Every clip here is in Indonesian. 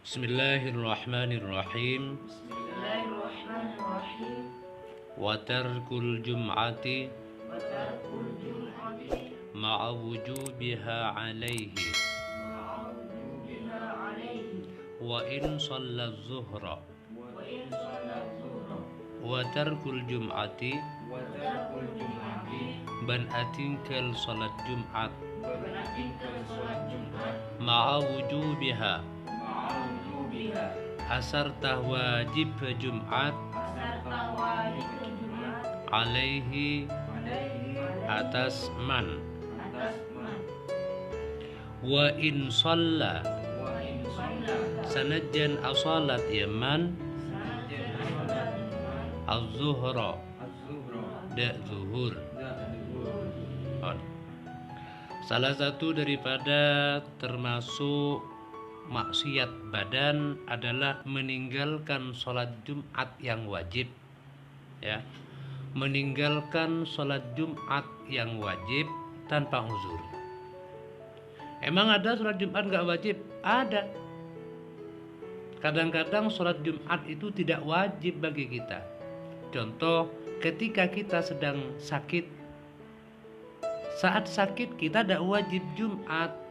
Bismillahirrahmanirrahim. Bismillahirrahmanirrahim. Wa tarkul jum'ati ma'a wujubiha alaihi wa in shalla zuhra. Wa tarkul jum'ati ban atingkal salat Jum'at ma'a wujubiha asartah wajib Jum'at alaihi atas man wa in shalla sanajan asalat yaman az-zuhra da zuhur. Salah satu daripada termasuk maksiat badan adalah meninggalkan sholat Jumat yang wajib, ya, meninggalkan sholat Jumat yang wajib tanpa uzur. Emang ada sholat Jumat nggak wajib? Ada. Kadang-kadang sholat Jumat itu tidak wajib bagi kita. Contoh, ketika kita sedang sakit, saat sakit kita tidak wajib Jumat.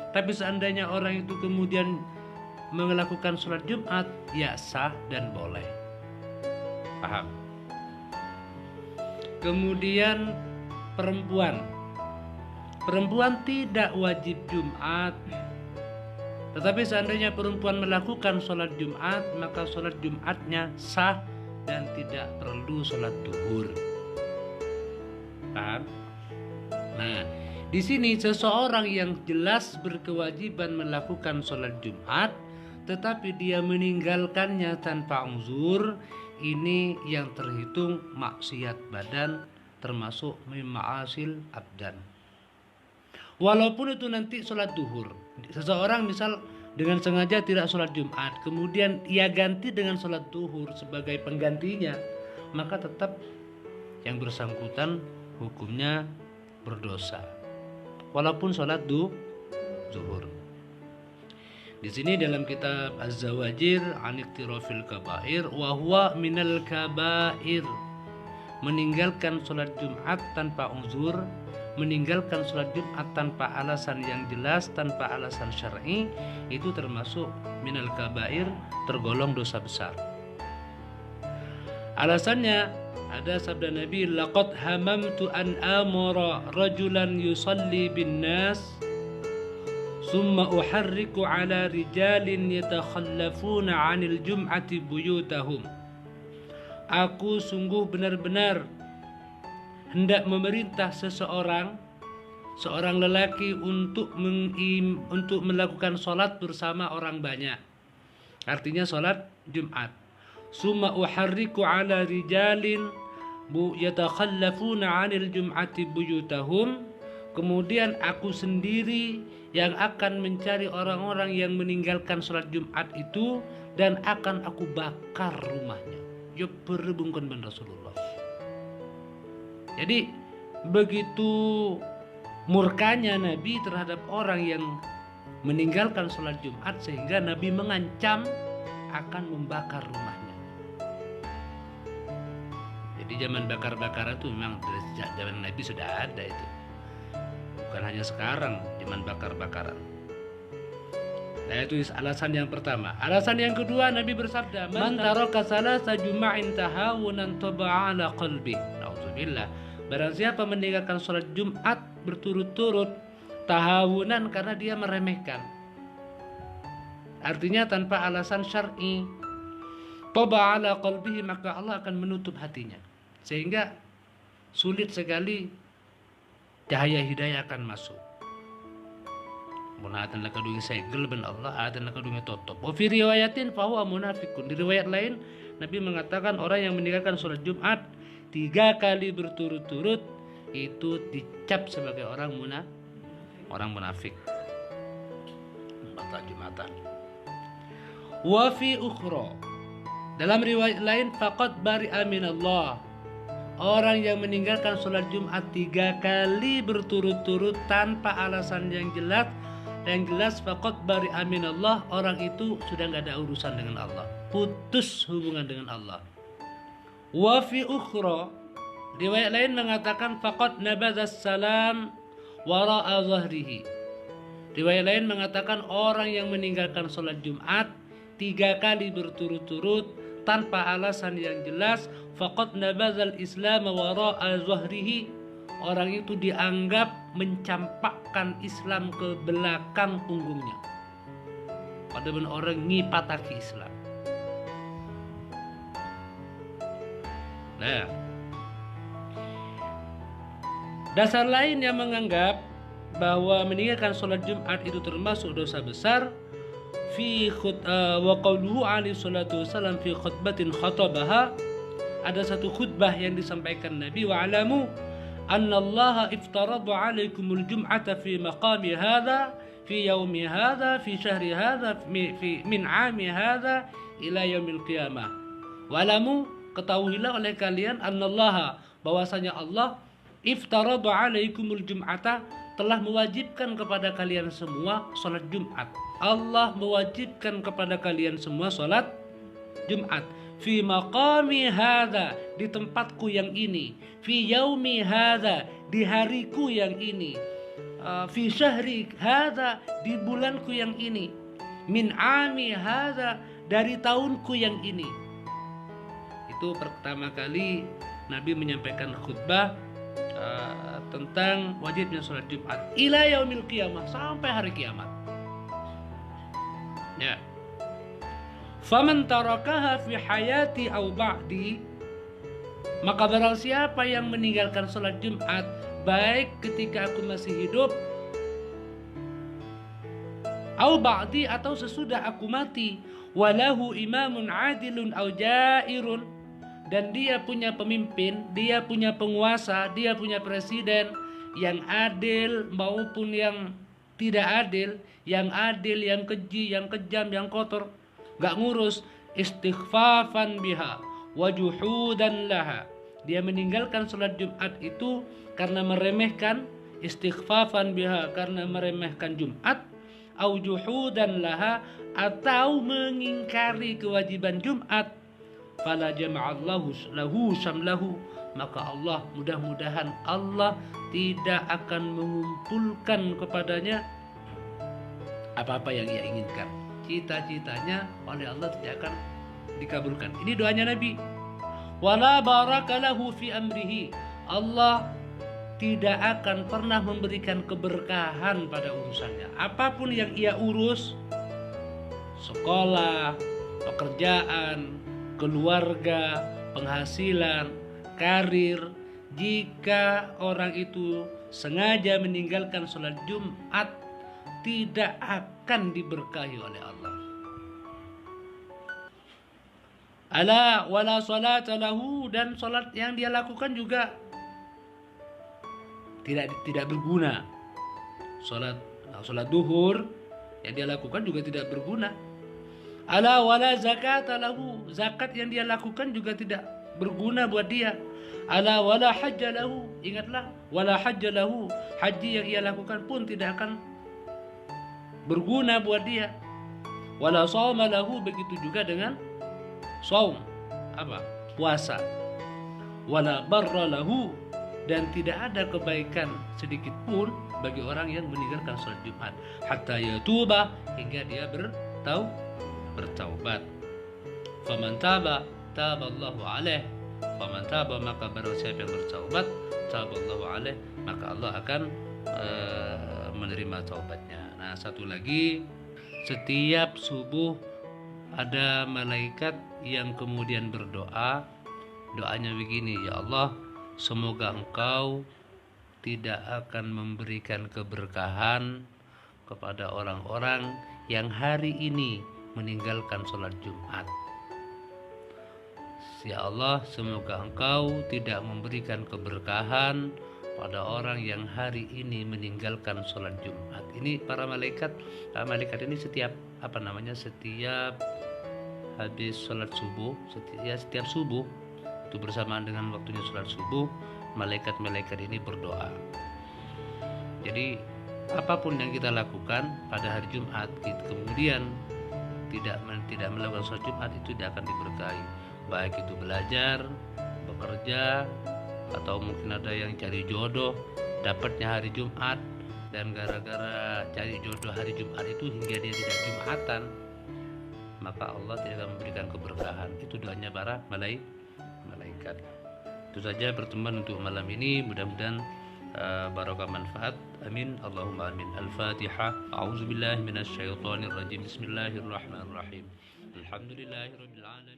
Tapi seandainya orang itu kemudian melakukan sholat Jumat, ya sah dan boleh. Paham? Kemudian perempuan tidak wajib Jumat. Tetapi seandainya perempuan melakukan sholat Jumat, maka sholat Jumatnya sah dan tidak perlu sholat duhur. Paham? Nah, di sini seseorang yang jelas berkewajiban melakukan sholat Jumat, tetapi dia meninggalkannya tanpa uzur, ini yang terhitung maksiat badan, termasuk mima'asil abdan. Walaupun itu nanti sholat duhur, seseorang misal dengan sengaja tidak sholat Jumat, kemudian ia ganti dengan sholat duhur sebagai penggantinya, maka tetap yang bersangkutan hukumnya berdosa, walaupun sholat zuhur. Di sini dalam kitab Az-Zawajir an Iqtirafil Kabair, wa huwa minal kabair, meninggalkan sholat Jumat tanpa uzur, meninggalkan sholat Jumat tanpa alasan yang jelas, tanpa alasan syar'i, itu termasuk minal kabair, tergolong dosa besar. Alasannya ada sabda Nabi, laqad hamamtu an amara rajulan yusalli bin nas summa uharriku ala rijalin yatakhallafuna 'anil jum'ati buyutahum. Aku sungguh benar-benar hendak memerintah seorang lelaki untuk melakukan sholat bersama orang banyak. Artinya sholat Jumat. Summa uharriku ala rijalin yatakhallafuna 'anil jum'ati buyutahum. Kemudian aku sendiri yang akan mencari orang-orang yang meninggalkan sholat Jumat itu dan akan aku bakar rumahnya. Ya berhubungkan dengan Rasulullah. Jadi begitu murkanya Nabi terhadap orang yang meninggalkan sholat Jumat sehingga Nabi mengancam akan membakar rumahnya. Jadi zaman bakar-bakaran itu memang dari sejak zaman Nabi sudah ada itu. Bukan hanya sekarang zaman bakar-bakaran. Nah, itu alasan yang pertama. Alasan yang kedua, Nabi bersabda, man taraka salasa juma'in tahawunan taba'a ala qalbi. Nauzubillah. Barang siapa meninggalkan sholat Jumat berturut-turut tahawunan karena dia meremehkan, artinya tanpa alasan syar'i, taba'a ala qalbihi, maka Allah akan menutup hatinya sehingga sulit sekali cahaya hidayah akan masuk. Munatan lakadungi segel ben Allah, atan lakadungi tutup. Wa fi riwayatin fa huwa munafiqun. Di riwayat lain Nabi mengatakan orang yang meninggalkan sholat Jumat 3 kali berturut-turut itu dicap sebagai orang munafik. Batal Jumatan. Wa fi ukhra, dalam riwayat lain, faqad bari'a minallah, orang yang meninggalkan sholat Jumat 3 kali berturut-turut tanpa alasan yang jelas yang jelas faqad bari'a minallah, orang itu sudah nggak ada urusan dengan Allah, putus hubungan dengan Allah. Wa fi ukhra, riwayat lain mengatakan faqad nabadzas salam wara'a zahrihi. Riwayat lain mengatakan orang yang meninggalkan sholat Jumat 3 kali berturut-turut tanpa alasan yang jelas, faqad nabadzal islam wara'a zahrihi, orang itu dianggap mencampakkan Islam ke belakang punggungnya. Padahal orang ngipataki Islam. Nah, dasar lain yang menganggap bahwa meninggalkan sholat Jumat itu termasuk dosa besar, wa qauluhu alaihi salatu wasallam fi khutbatin khatabaha, ada satu khutbah yang disampaikan Nabi, wa alamu annallaha iftarada alaikumul jum'ata fi maqami hadha fi yaumi hadha fi syahri hadha min ami hadha ila yaumil qiyamah. Wa alamu, ketahuilah oleh kalian, annallaha, bahwasanya Allah, iftarada alaikumul jum'ata, telah mewajibkan kepada kalian semua salat Jumat. Allah mewajibkan kepada kalian semua salat Jumat. Fi maqami hadza, di tempatku yang ini. Fi yaumi hadza, di hariku yang ini. Fi syahri hadza, di bulanku yang ini. Min ami hadza, dari tahunku yang ini. Itu pertama kali Nabi menyampaikan khutbah tentang wajibnya sholat Jumat ila yaumil qiyamah, sampai hari kiamat. Ya. Faman tarakaha fi hayati au ba'di, maka barang siapa yang meninggalkan sholat Jumat baik ketika aku masih hidup, au ba'di, atau sesudah aku mati, walahu imamun adilun au jairun, dan dia punya pemimpin, dia punya penguasa, dia punya presiden yang adil maupun yang tidak adil, yang keji, yang kejam, yang kotor, gak ngurus, istighfafan biha wa juhudan laha, dia meninggalkan sholat Jumat itu karena meremehkan, istighfafan biha, karena meremehkan Jumat, au juhudan laha, atau mengingkari kewajiban Jumat, fala jama'allahu lahu syamlahu, maka Allah, mudah-mudahan Allah tidak akan mengumpulkan kepadanya apa-apa yang ia inginkan. Cita-citanya oleh Allah tidak akan dikabulkan. Ini doanya Nabi. Wala barakalahu fi amrihi, Allah tidak akan pernah memberikan keberkahan pada urusannya. Apapun yang ia urus, sekolah, pekerjaan, keluarga, penghasilan, karir, jika orang itu sengaja meninggalkan sholat Jumat, tidak akan diberkahi oleh Allah. Ala wala salata lahu, dan sholat yang dia lakukan juga tidak berguna. Sholat duhur yang dia lakukan juga tidak berguna. Ala wala zakata lahu, zakat yang dia lakukan juga tidak berguna buat dia. Ala wala hajja lahu, ingatlah, wala hajja lahu, haji yang ia lakukan pun tidak akan berguna buat dia. Wala shauma lahu, begitu juga dengan shaum, puasa. Wala barra lahu, dan tidak ada kebaikan sedikit pun bagi orang yang meninggalkan sholat Jumat, hatta yatuba, hingga dia bertaubat. Faman taba taballahu alaih, faman taba, maka barang siapa yang bertaubat, taballahu alaih, maka Allah akan menerima taubatnya. Nah, satu lagi, setiap subuh ada malaikat yang kemudian berdoa. Doanya begini, ya Allah, semoga Engkau tidak akan memberikan keberkahan kepada orang-orang yang hari ini meninggalkan sholat Jumat. Ya Allah, semoga Engkau tidak memberikan keberkahan pada orang yang hari ini meninggalkan sholat Jumat. Ini para malaikat ini setiap setiap habis sholat subuh, setiap subuh itu bersamaan dengan waktunya sholat subuh, malaikat-malaikat ini berdoa. Jadi apapun yang kita lakukan pada hari Jumat, kemudian tidak melakukan sholat Jumat, itu tidak akan diberkahi. Baik itu belajar, bekerja, atau mungkin ada yang cari jodoh, dapatnya hari Jumat, dan gara-gara cari jodoh hari Jumat itu hingga dia tidak Jumatan, maka Allah tidak akan memberikan keberkahan. Itu doanya para malaikat. Itu saja pertemuan untuk malam ini, mudah-mudahan barokah manfaat. Amin, Allahumma amin. Al-Fatihah. A'udzubillahi minasyaitonir rajim. Bismillahirrahmanirrahim. Alhamdulillahirabbil alamin.